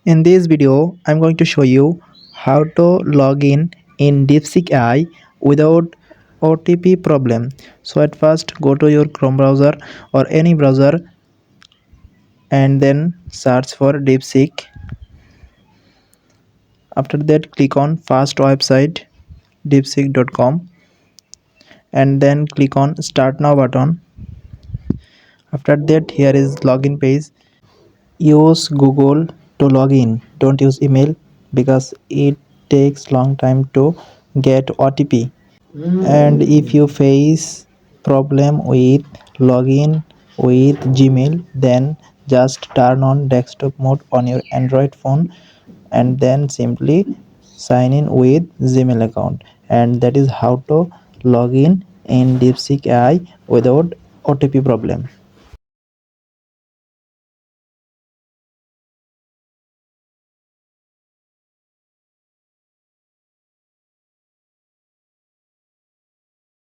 In this video, I'm going to show you how to log in DeepSeek AI without OTP problem. So at first go to your Chrome browser or any browser and then search for DeepSeek. After that click on first website deepseek.com and then click on start now button. After that here is login page. Use Google to log in. Don't use email because it takes long time to get OTP. And if you face problem with login with Gmail, then just turn on desktop mode on your Android phone and then simply sign in with Gmail account. And that is how to log in DeepSeek AI without OTP problem.